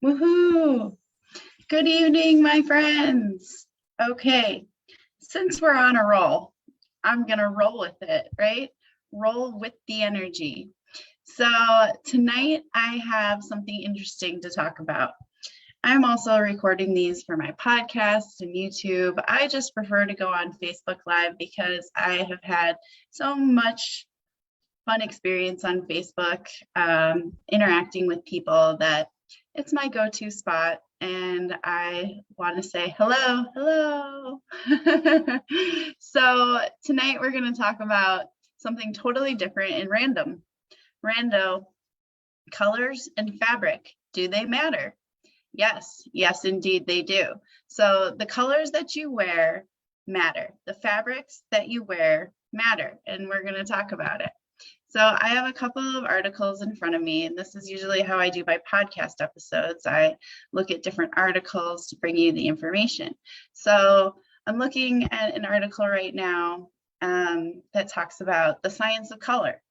Woohoo! Good evening, my friends. Okay, since we're on a roll, I'm gonna roll with it, right? Roll with the energy. So tonight I have something interesting to talk about. I'm also recording these for my podcast and YouTube. I just prefer to go on Facebook Live because I have had so much fun experience on Facebook, interacting with people that it's my go-to spot, and I want to say hello, hello. So tonight we're going to talk about something totally different and random. Rando, colors and fabric, do they matter? Yes, yes, indeed they do. So the colors that you wear matter. The fabrics that you wear matter, and we're going to talk about it. So I have a couple of articles in front of me, and this is usually how I do my podcast episodes. I look at different articles to bring you the information. So I'm looking at an article right now that talks about the science of color.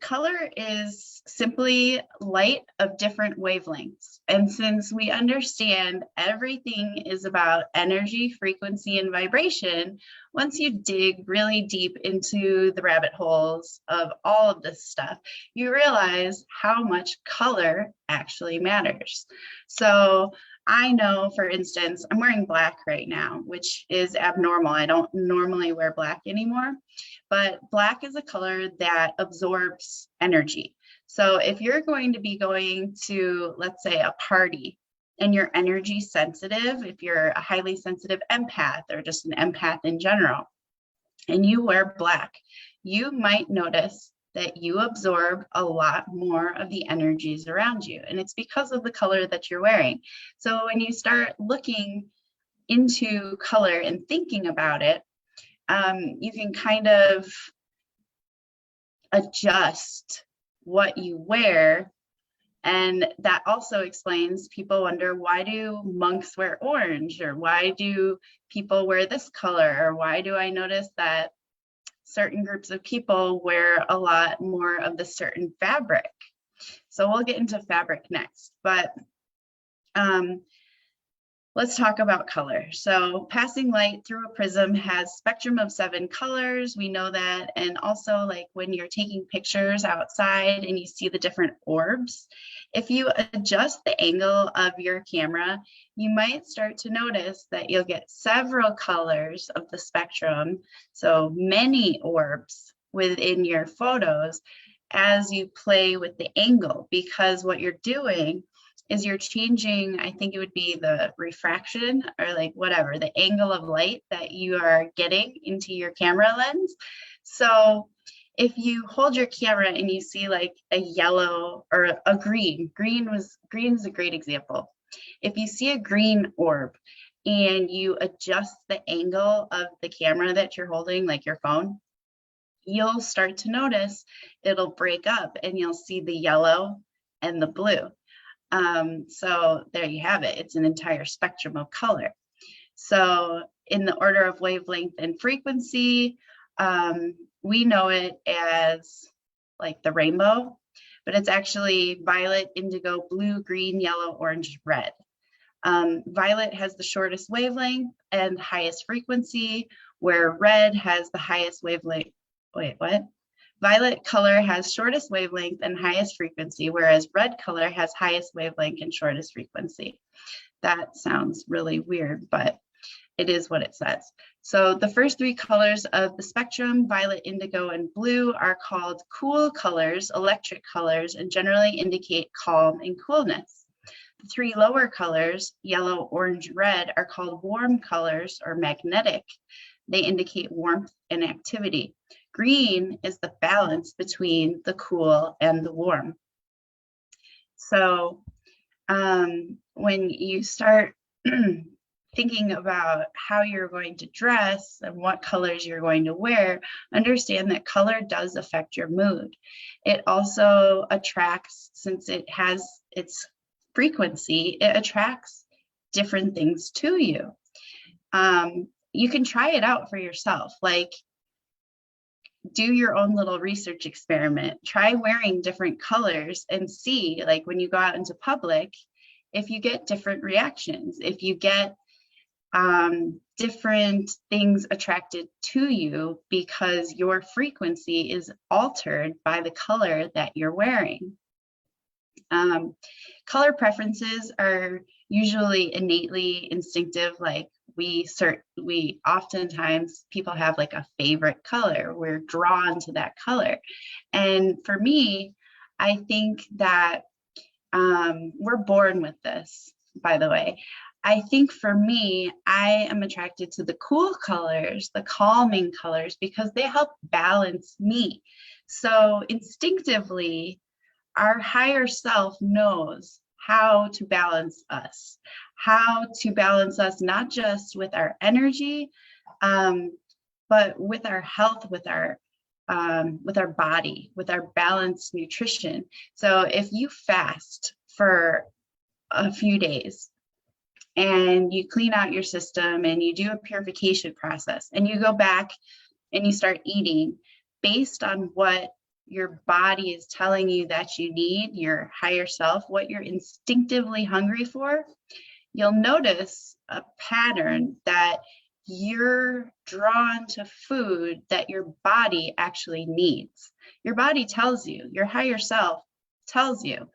Color is simply light of different wavelengths. And since we understand everything is about energy, frequency, and vibration, once you dig really deep into the rabbit holes of all of this stuff, you realize how much color actually matters. So I know, for instance, I'm wearing black right now, which is abnormal. I don't normally wear black anymore, but black is a color that absorbs energy. So if you're going to be going to, let's say, a party and you're energy sensitive, if you're a highly sensitive empath or just an empath in general, and you wear black, you might notice that you absorb a lot more of the energies around you. And it's because of the color that you're wearing. So when you start looking into color and thinking about it, you can kind of adjust what you wear. And that also explains, people wonder, why do monks wear orange? Or why do people wear this color? Or why do I notice that certain groups of people wear a lot more of the certain fabric? So we'll get into fabric next, but let's talk about color. So passing light through a prism has spectrum of 7 colors. We know that. And also, like when you're taking pictures outside and you see the different orbs, if you adjust the angle of your camera, you might start to notice that you'll get several colors of the spectrum. So many orbs within your photos as you play with the angle, because what you're doing is you're changing, I think it would be the refraction or like whatever, the angle of light that you are getting into your camera lens. So if you hold your camera and you see like a yellow or a green is a great example. If you see a green orb and you adjust the angle of the camera that you're holding, like your phone, you'll start to notice it'll break up and you'll see the yellow and the blue. So there you have it. It's an entire spectrum of color. So in the order of wavelength and frequency, we know it as like the rainbow, but it's actually violet, indigo, blue, green, yellow, orange, red. Violet has the shortest wavelength and highest frequency, where red has the highest wavelength. Wait, what? Violet color has shortest wavelength and highest frequency, whereas red color has highest wavelength and shortest frequency. That sounds really weird, but it is what it says. So the first 3 colors of the spectrum, violet, indigo, and blue, are called cool colors, electric colors, and generally indicate calm and coolness. The 3 lower colors, yellow, orange, red, are called warm colors or magnetic. They indicate warmth and activity. Green is the balance between the cool and the warm. So when you start thinking about how you're going to dress and what colors you're going to wear, understand that color does affect your mood. It also attracts, since it has its frequency, it attracts different things to you. You can try it out for yourself. Like, do your own little research experiment. Try wearing different colors and see, like when you go out into public if you get different reactions, if you get different things attracted to you because your frequency is altered by the color that you're wearing. Color preferences are usually innately instinctive. Like we oftentimes people have like a favorite color. We're drawn to that color. And for me, I think that we're born with this, by the way. I think for me, I am attracted to the cool colors, the calming colors, because they help balance me. So instinctively, our higher self knows how to balance us, not just with our energy, but with our health, with our body, with our balanced nutrition. So if you fast for a few days and you clean out your system and you do a purification process and you go back and you start eating based on what your body is telling you that you need, your higher self, what you're instinctively hungry for, you'll notice a pattern that you're drawn to food that your body actually needs. Your body tells you, your higher self tells you,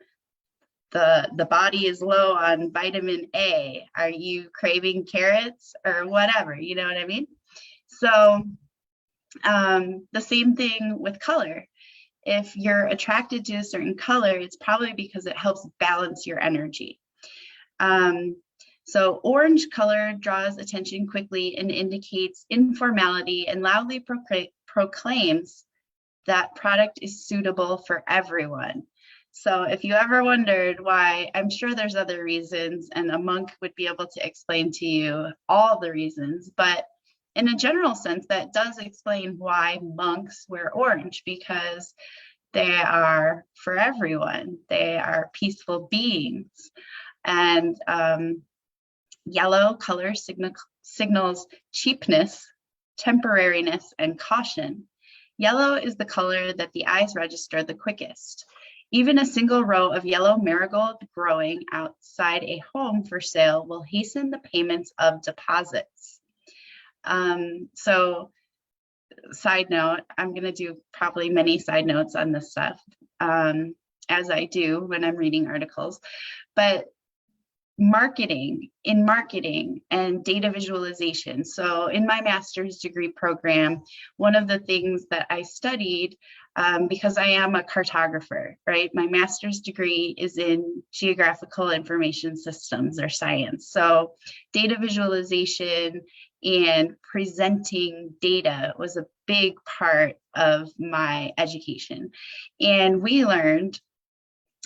the body is low on vitamin A. Are you craving carrots or whatever? You know what I mean? So the same thing with color. If you're attracted to a certain color, it's probably because it helps balance your energy. So orange color draws attention quickly and indicates informality and loudly proclaims that product is suitable for everyone. So if you ever wondered why, I'm sure there's other reasons, and a monk would be able to explain to you all the reasons, but in a general sense, that does explain why monks wear orange, because they are for everyone. They are peaceful beings. And yellow color signals cheapness, temporariness, and caution. Yellow is the color that the eyes register the quickest. Even a single row of yellow marigold growing outside a home for sale will hasten the payments of deposits. So side note, I'm going to do probably many side notes on this stuff, as I do when I'm reading articles, but marketing and data visualization. So in my master's degree program, one of the things that I studied, because I am a cartographer, right? My master's degree is in geographical information systems or science. So data visualization and presenting data was a big part of my education. And we learned,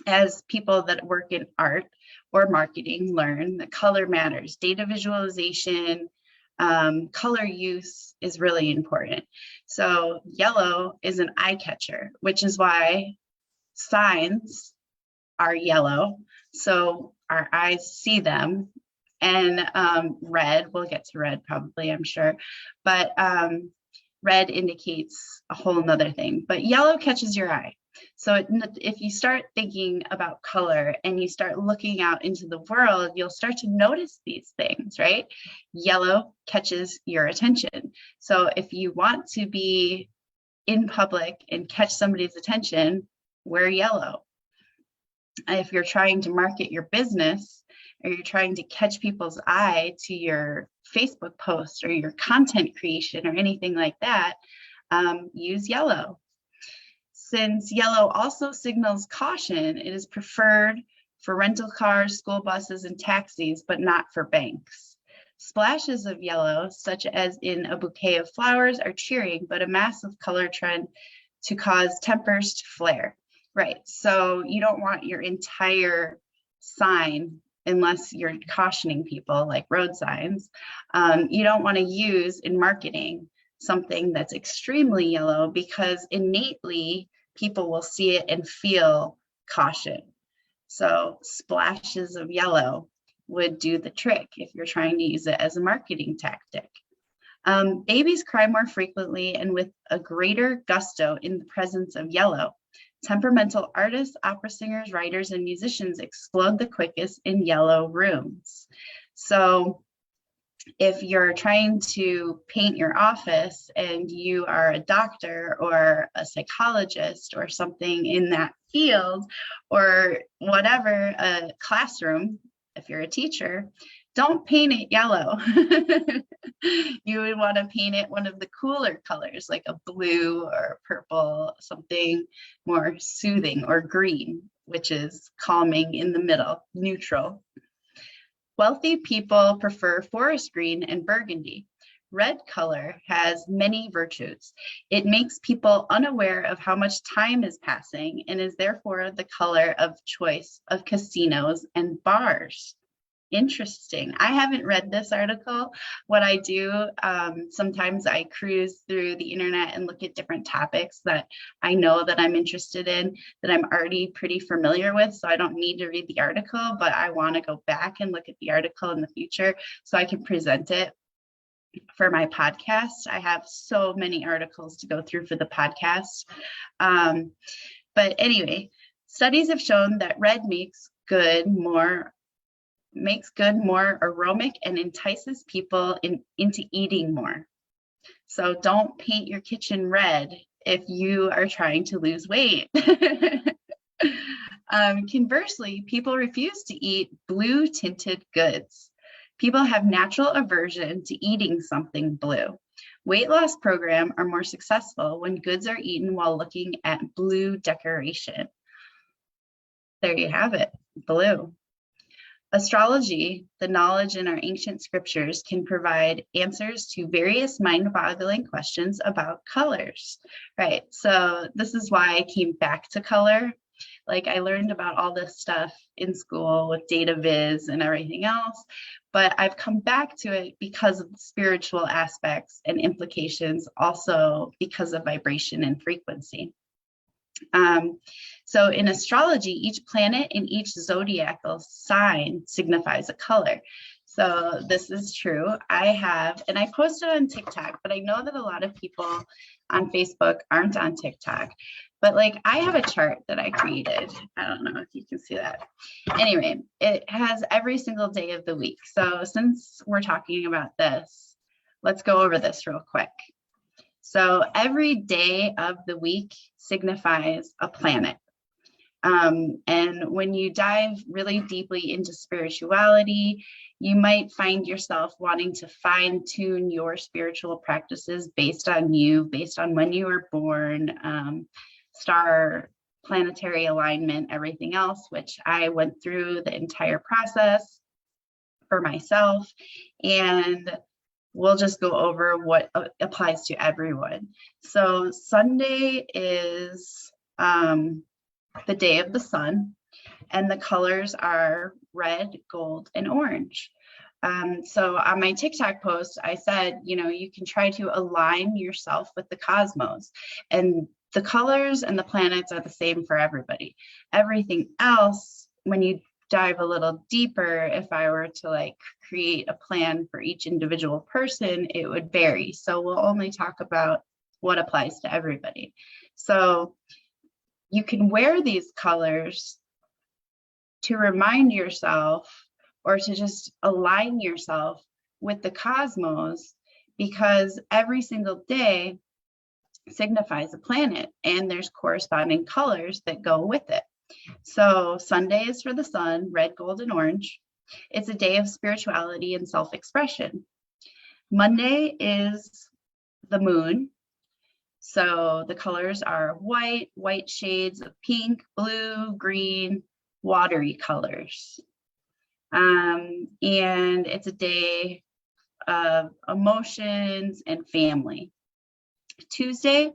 as people that work in art or marketing learn, that color matters. Data visualization, color use is really important. So yellow is an eye catcher, which is why signs are yellow. So our eyes see them. And red, we'll get to red probably, I'm sure, but red indicates a whole nother thing, but yellow catches your eye. So if you start thinking about color and you start looking out into the world, you'll start to notice these things, right? Yellow catches your attention. So if you want to be in public and catch somebody's attention, wear yellow. If you're trying to market your business, or you're trying to catch people's eye to your Facebook post or your content creation or anything like that, use yellow. Since yellow also signals caution, it is preferred for rental cars, school buses, and taxis, but not for banks. Splashes of yellow, such as in a bouquet of flowers, are cheering, but a massive color trend to cause tempers to flare. Right, so you don't want your entire sign, unless you're cautioning people like road signs, you don't want to use in marketing something that's extremely yellow, because innately people will see it and feel caution. So splashes of yellow would do the trick if you're trying to use it as a marketing tactic. Babies cry more frequently and with a greater gusto in the presence of yellow. Temperamental artists, opera singers, writers, and musicians explode the quickest in yellow rooms. So if you're trying to paint your office and you are a doctor or a psychologist or something in that field, or whatever, a classroom, if you're a teacher, don't paint it yellow. You would want to paint it one of the cooler colors, like a blue or purple, something more soothing, or green, which is calming in the middle, neutral. Wealthy people prefer forest green and burgundy. Red color has many virtues. It makes people unaware of how much time is passing and is therefore the color of choice of casinos and bars. Interesting. I haven't read this article. What I do, sometimes I cruise through the internet and look at different topics that I know that I'm interested in, that I'm already pretty familiar with. So I don't need to read the article, but I want to go back and look at the article in the future so I can present it for my podcast. I have so many articles to go through for the podcast. But anyway, studies have shown that red makes good more aromatic and entices people into eating more. So don't paint your kitchen red if you are trying to lose weight. Conversely, people refuse to eat blue tinted goods. People have natural aversion to eating something blue. Weight loss programs are more successful when goods are eaten while looking at blue decoration. There you have it, blue. Astrology, the knowledge in our ancient scriptures, can provide answers to various mind-boggling questions about colors, right? So this is why I came back to color. Like, I learned about all this stuff in school with data viz and everything else, but I've come back to it because of the spiritual aspects and implications, also because of vibration and frequency. So in astrology, each planet in each zodiacal sign signifies a color. So this is true. I have, and I posted on TikTok, but I know that a lot of people on Facebook aren't on TikTok. But like, I have a chart that I created. I don't know if you can see that. Anyway, it has every single day of the week. So since we're talking about this, let's go over this real quick. So every day of the week signifies a planet. And when you dive really deeply into spirituality, you might find yourself wanting to fine tune your spiritual practices based on you, based on when you were born, star, planetary alignment, everything else, which I went through the entire process for myself. And we'll just go over what applies to everyone. So Sunday is the day of the sun, and the colors are red, gold, and orange. So on my TikTok post, I said, you can try to align yourself with the cosmos, and the colors and the planets are the same for everybody. Everything else, when you dive a little deeper, if I were to create a plan for each individual person, it would vary. So we'll only talk about what applies to everybody. So you can wear these colors to remind yourself, or to just align yourself with the cosmos, because every single day signifies a planet and there's corresponding colors that go with it. So Sunday is for the sun, red, gold, and orange. It's a day of spirituality and self-expression. Monday is the moon. So the colors are white, white shades of pink, blue, green, watery colors. And it's a day of emotions and family. Tuesday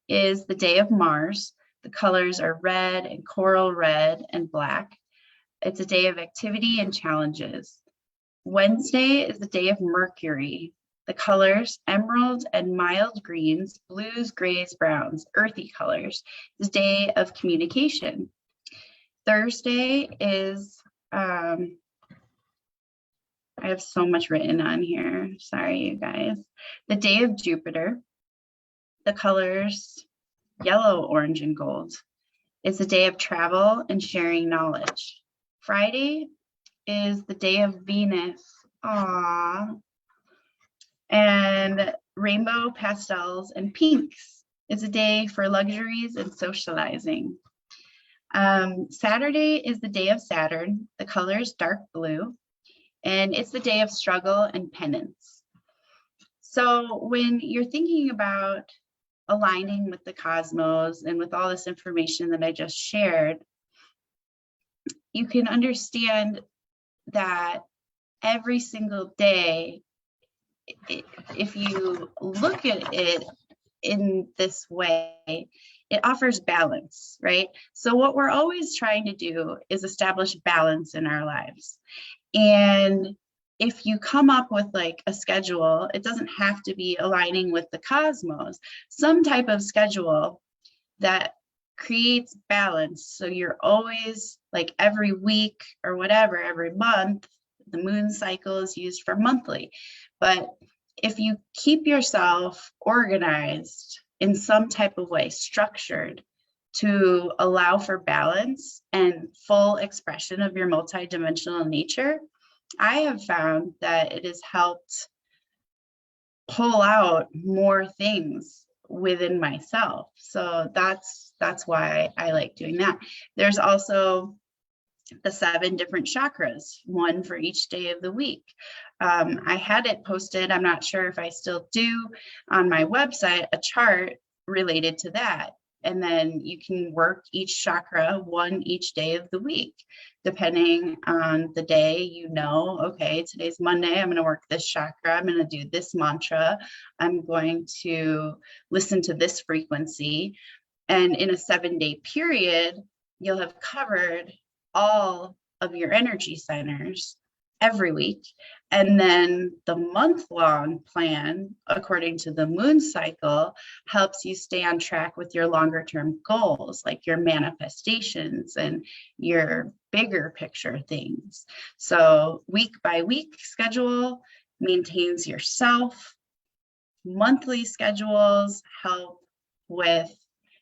is the day of Mars. The colors are red and coral red and black. It's a day of activity and challenges. Wednesday is the day of Mercury. The colors, emerald and mild greens, blues, grays, browns, earthy colors. It's a day of communication. Thursday is, I have so much written on here. Sorry, you guys. The day of Jupiter. The colors, yellow, orange, and gold. It's a day of travel and sharing knowledge. Friday is the day of Venus. Aww. And rainbow pastels and pinks. It's a day for luxuries and socializing. Saturday is the day of Saturn. The color is dark blue, and it's the day of struggle and penance. So when you're thinking about aligning with the cosmos and with all this information that I just shared, you can understand that every single day, if you look at it in this way, it offers balance, right? So what we're always trying to do is establish balance in our lives. And if you come up with like a schedule, it doesn't have to be aligning with the cosmos, some type of schedule that creates balance. So you're always like every week or whatever, every month, the moon cycle is used for monthly. But if you keep yourself organized in some type of way, structured to allow for balance and full expression of your multidimensional nature, I have found that it has helped pull out more things within myself. So that's why I like doing that. There's also the 7 different chakras, one for each day of the week. I had it posted, I'm not sure if I still do, on my website, a chart related to that. And then you can work each chakra one each day of the week, depending on the day. You know, okay, today's Monday, I'm going to work this chakra, I'm going to do this mantra, I'm going to listen to this frequency. And in a 7-day period, you'll have covered all of your energy centers every week. And then the month-long plan, according to the moon cycle, helps you stay on track with your longer-term goals, like your manifestations and your bigger picture things. So week by week schedule maintains yourself. Monthly schedules help with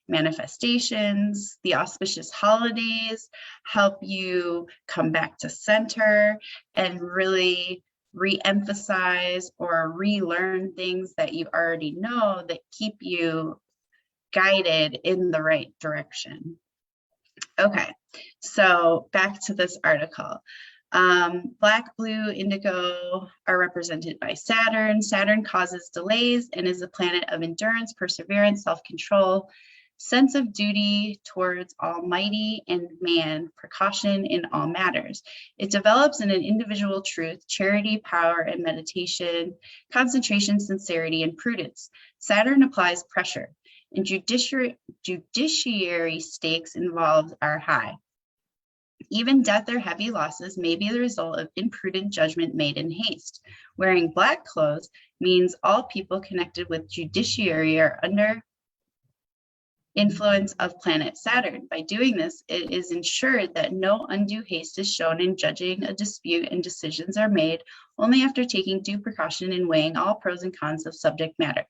manifestations. The auspicious holidays help you come back to center and really re-emphasize or relearn things that you already know that keep you guided in the right direction. Okay, so back to this article. Black, blue, indigo are represented by Saturn. Saturn causes delays and is a planet of endurance, perseverance, self-control, sense of duty towards Almighty and man, precaution in all matters. It develops in an individual truth, charity, power, and meditation, concentration, sincerity, and prudence. Saturn applies pressure, and judiciary stakes involved are high. Even death or heavy losses may be the result of imprudent judgment made in haste. Wearing black clothes means all people connected with judiciary are under influence of planet Saturn. By doing this, it is ensured that no undue haste is shown in judging a dispute, and decisions are made only after taking due precaution in weighing all pros and cons of subject matter.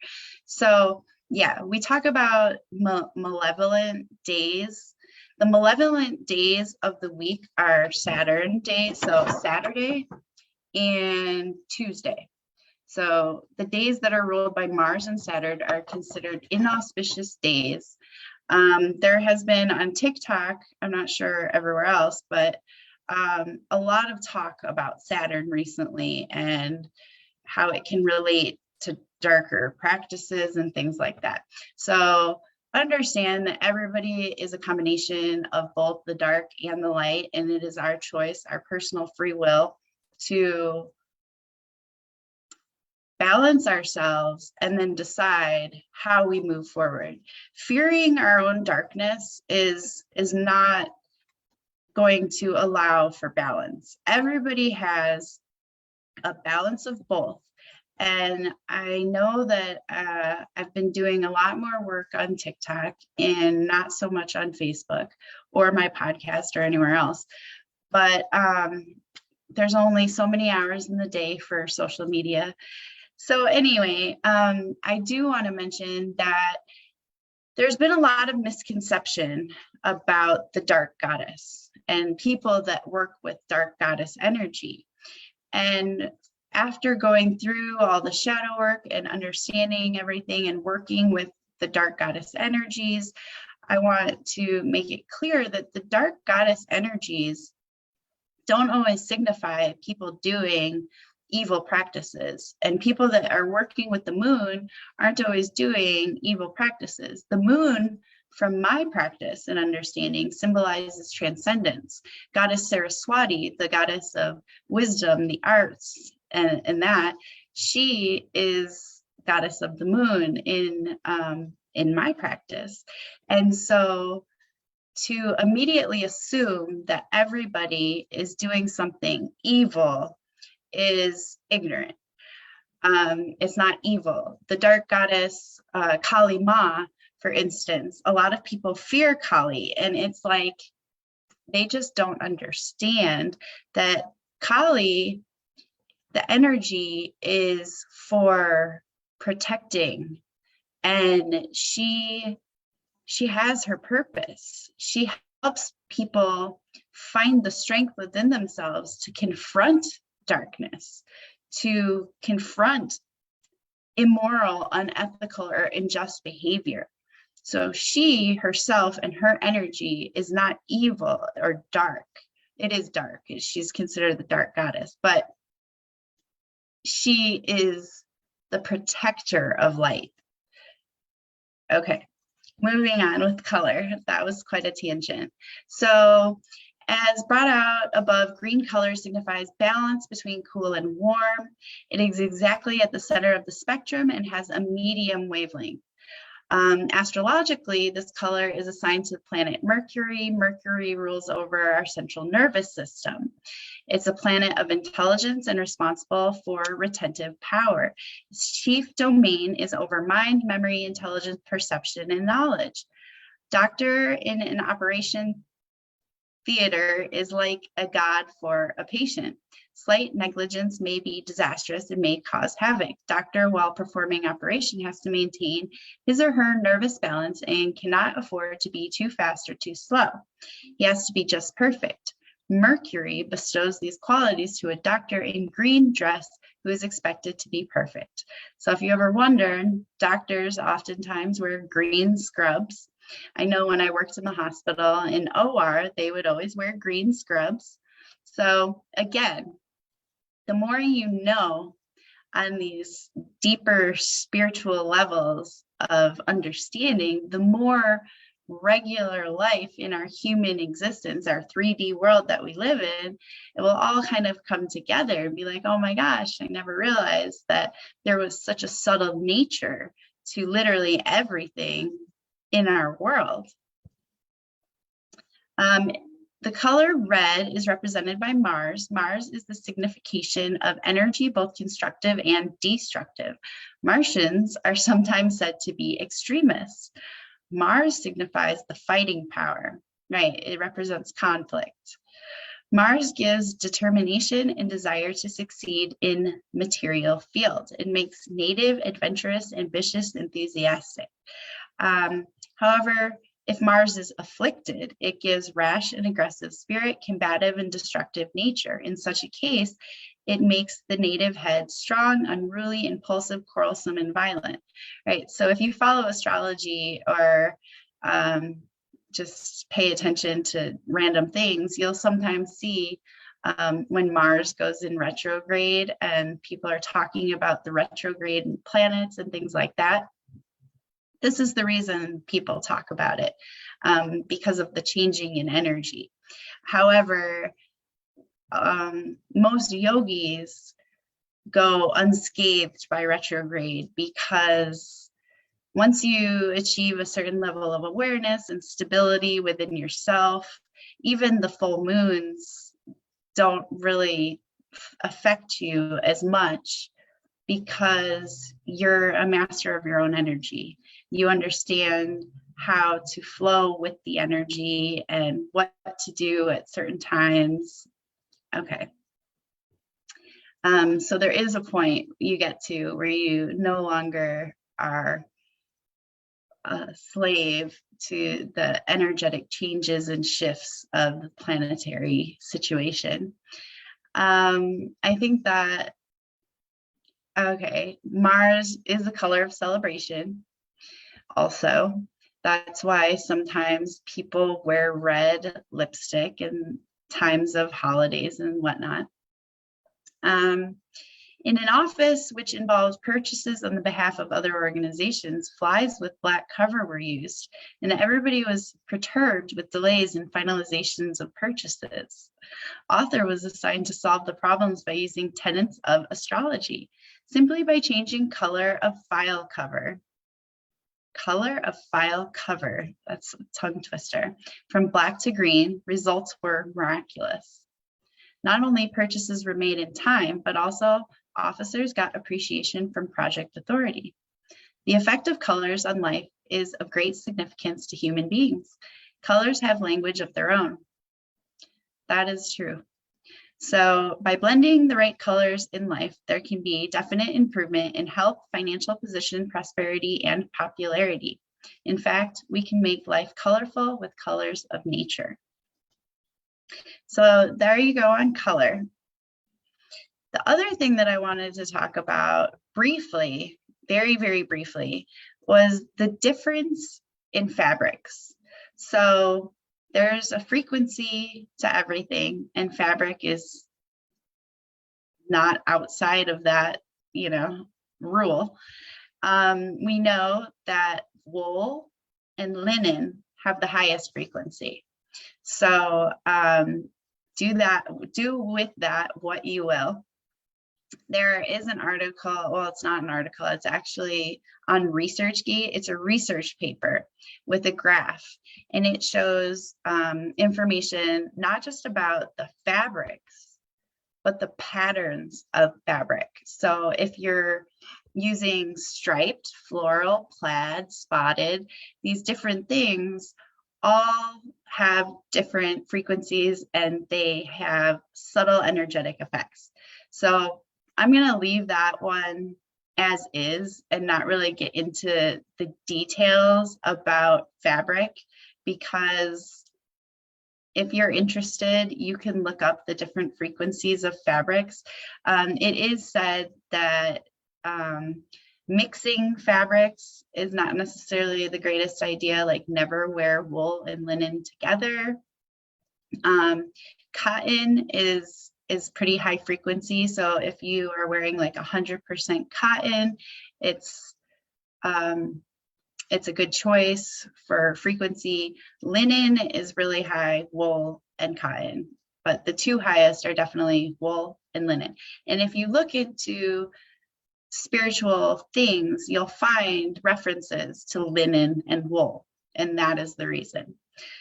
So yeah, we talk about malevolent days. The malevolent days of the week are Saturn days, so Saturday and Tuesday. So the days that are ruled by Mars and Saturn are considered inauspicious days. There has been on TikTok, I'm not sure everywhere else, but a lot of talk about Saturn recently and how it can relate to darker practices and things like that. So understand that everybody is a combination of both the dark and the light, and it is our choice, our personal free will, to balance ourselves and then decide how we move forward. Fearing our own darkness is not going to allow for balance. Everybody has a balance of both. And I know that I've been doing a lot more work on TikTok and not so much on Facebook or my podcast or anywhere else. But there's only so many hours in the day for social media. So anyway, I do want to mention that There's been a lot of misconception about the dark goddess and people that work with dark goddess energy. And after going through all the shadow work and understanding everything and working with the dark goddess energies, I want to make it clear that the dark goddess energies don't always signify people doing evil practices, and people that are working with the moon aren't always doing evil practices. The moon, from my practice and understanding, symbolizes transcendence. Goddess Saraswati, the goddess of wisdom, the arts, and that, she is goddess of the moon in my practice. And so to immediately assume that everybody is doing something evil is ignorant. It's not evil. The dark goddess Kali Ma, for instance, a lot of people fear Kali, and it's like they just don't understand that Kali, the energy is for protecting, and she has her purpose. She helps people find the strength within themselves to confront darkness, to confront immoral, unethical, or unjust behavior. So she herself and her energy is not evil or dark. It is dark. She's considered the dark goddess, but she is the protector of light. Okay, moving on with color. That was quite a tangent. So as brought out above, green color signifies balance between cool and warm. It is exactly at the center of the spectrum and has a medium wavelength. Astrologically, this color is assigned to the planet Mercury. Mercury rules over our central nervous system. It's a planet of intelligence and responsible for retentive power. Its chief domain is over mind, memory, intelligence, perception, and knowledge. Doctor in an operation theater is like a god for a patient. Slight negligence may be disastrous and may cause havoc. Doctor, while performing operation, has to maintain his or her nervous balance and cannot afford to be too fast or too slow. He has to be just perfect. Mercury bestows these qualities to a doctor in green dress who is expected to be perfect. So if you ever wondered, doctors oftentimes wear green scrubs. I know when I worked in the hospital in OR, they would always wear green scrubs. So again, the more you know on these deeper spiritual levels of understanding, the more regular life in our human existence, our 3D world that we live in, it will all kind of come together and be like, oh my gosh, I never realized that there was such a subtle nature to literally everything in our world. The color red is represented by Mars. Mars is the signification of energy, both constructive and destructive. Martians are sometimes said to be extremists. Mars signifies the fighting power, right? It represents conflict. Mars gives determination and desire to succeed in material fields. It makes native, adventurous, ambitious, enthusiastic. However, if Mars is afflicted, it gives rash and aggressive spirit, combative and destructive nature. In such a case, it makes the native head strong, unruly, impulsive, quarrelsome, and violent, right? So if you follow astrology or just pay attention to random things, you'll sometimes see when Mars goes in retrograde and people are talking about the retrograde planets and things like that. This is the reason people talk about it, because of the changing in energy. However, most yogis go unscathed by retrograde, because once you achieve a certain level of awareness and stability within yourself, even the full moons don't really affect you as much, because you're a master of your own energy. You understand how to flow with the energy and what to do at certain times. Okay. So there is a point you get to where you no longer are a slave to the energetic changes and shifts of the planetary situation. I think that, okay, Mars is the color of celebration also. That's why sometimes people wear red lipstick in times of holidays and whatnot. In an office which involves purchases on the behalf of other organizations, flies with black cover were used, and everybody was perturbed with delays in finalizations of purchases. Author was assigned to solve the problems by using tenets of astrology, simply by changing color of file cover. Color of file cover, that's a tongue twister. From black to green, results were miraculous. Not only purchases were made in time, but also officers got appreciation from project authority. The effect of colors on life is of great significance to human beings. Colors have language of their own. That is true. So by blending the right colors in life, there can be definite improvement in health, financial position, prosperity, and popularity. In fact, we can make life colorful with colors of nature. So there you go on color. The other thing that I wanted to talk about briefly, very, very briefly, was the difference in fabrics. So there's a frequency to everything, and fabric is not outside of that, rule. We know that wool and linen have the highest frequency. So do with that what you will. There is an article, well, it's not an article, it's actually on ResearchGate. It's a research paper with a graph, and it shows information not just about the fabrics, but the patterns of fabric. So if you're using striped, floral, plaid, spotted, these different things all have different frequencies and they have subtle energetic effects. So I'm going to leave that one as is and not really get into the details about fabric, because if you're interested, you can look up the different frequencies of fabrics. It is said that mixing fabrics is not necessarily the greatest idea, like never wear wool and linen together. Cotton is pretty high frequency. So if you are wearing like 100% cotton, it's a good choice for frequency. Linen is really high, wool and cotton, but the two highest are definitely wool and linen. And if you look into spiritual things, you'll find references to linen and wool, and that is the reason.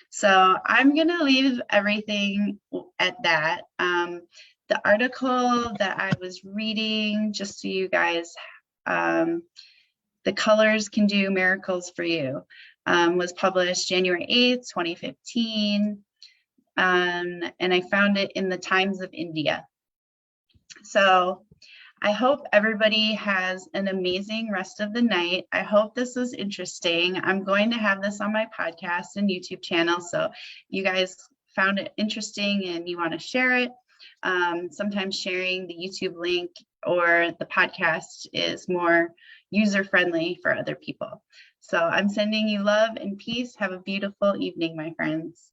So I'm going to leave everything at that. The article that I was reading, just so you guys, The Colors Can Do Miracles for You, was published January 8th, 2015, and I found it in the Times of India. So I hope everybody has an amazing rest of the night. I hope this was interesting. I'm going to have this on my podcast and YouTube channel, so you guys found it interesting and you want to share it. Sometimes sharing the YouTube link or the podcast is more user-friendly for other people. So I'm sending you love and peace. Have a beautiful evening, my friends.